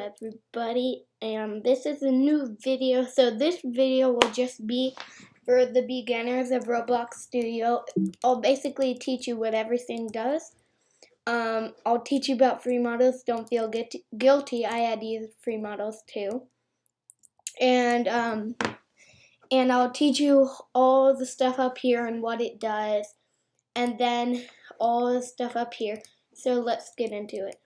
everybody, and this is a new video. So this video will just be for the beginners of Roblox Studio. I'll basically teach you what everything does. I'll teach you about free models. Don't feel guilty. I had used free models too. And I'll teach you all the stuff up here and what it does, and then all the stuff up here. So let's get into it.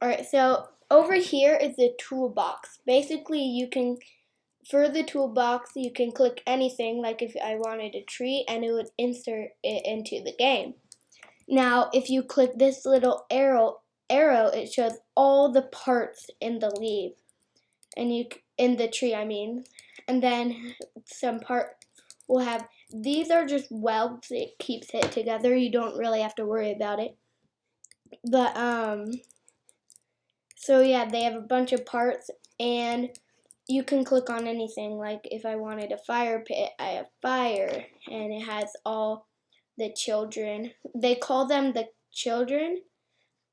Alright, so over here is the toolbox. Basically, for the toolbox, you can click anything, like if I wanted a tree, and it would insert it into the game. Now, if you click this little arrow, it shows all the parts in the leaf, and in the tree, I mean. And then some part will have, these are just welds, it keeps it together. You don't really have to worry about it. But, so yeah, they have a bunch of parts, and you can click on anything. Like if I wanted a fire pit, I have fire, and it has all the children. They call them the children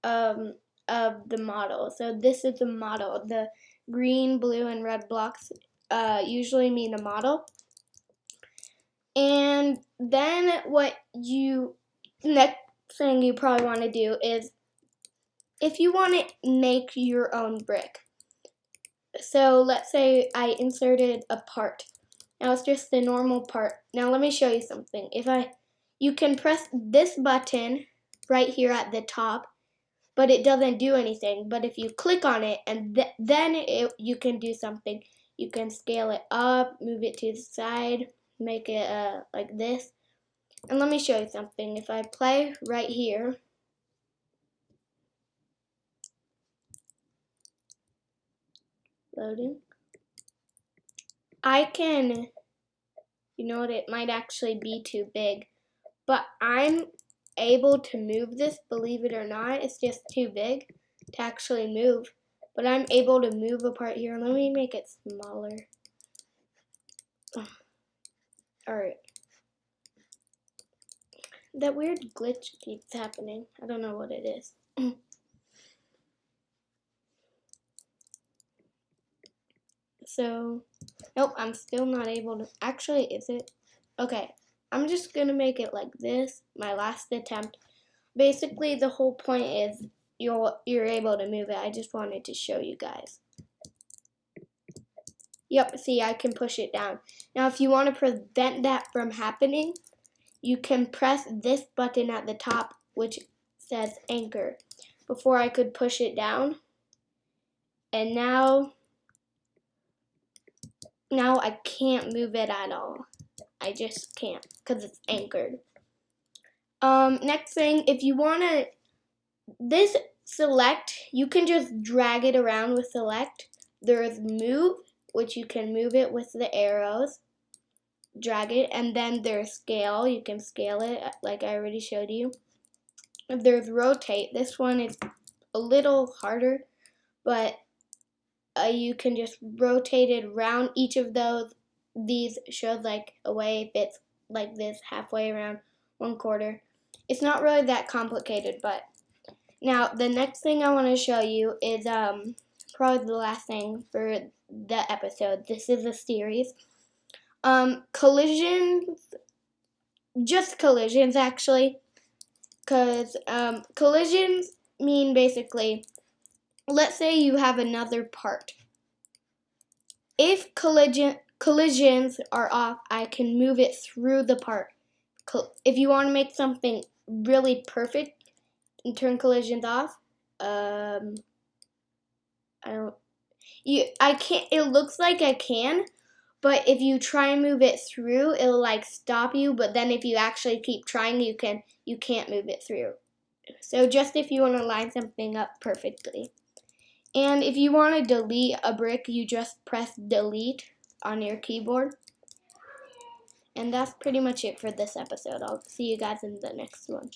of the model. So this is the model. The green, blue, and red blocks usually mean a model. And then next thing you probably want to do is, if you want to make your own brick. So let's say I inserted a part. Now it's just the normal part. Now let me show you something. You can press this button right here at the top, but it doesn't do anything. But if you click on it, and then you can do something. You can scale it up, move it to the side, make it like this. And let me show you something. If I play right here, loading, I can, you know what, it might actually be too big, but I'm able to move this, believe it or not. It's just too big to actually move, but I'm able to move a part here. Let me make it smaller. Alright. That weird glitch keeps happening. I don't know what it is. So, nope, I'm still not able to. Actually, is it? Okay, I'm just gonna make it like this, my last attempt. Basically, the whole point is you're able to move it. I just wanted to show you guys. Yep, see, I can push it down. Now, if you want to prevent that from happening, you can press this button at the top, which says anchor. Before I could push it down, and now I can't move it at all. I just can't because it's anchored. Next thing, if you want to, this select, you can just drag it around with select. There's move, which you can move it with the arrows, drag it, and then there's scale. You can scale it like I already showed you. There's rotate. This one is a little harder, but you can just rotate it around. Each of these shows like a way if it's like this, halfway around, 1/4. It's not really that complicated, but now the next thing I want to show you is probably the last thing for the episode. This is a series. Collisions, just collisions actually, because collisions mean basically, let's say you have another part. If collisions are off, I can move it through the part. If you want to make something really perfect and turn collisions off, I can't. It looks like I can, but if you try and move it through, it'll like stop you. But then if you actually keep trying, you can't move it through. So just if you want to line something up perfectly. And if you want to delete a brick, you just press delete on your keyboard. And that's pretty much it for this episode. I'll see you guys in the next one.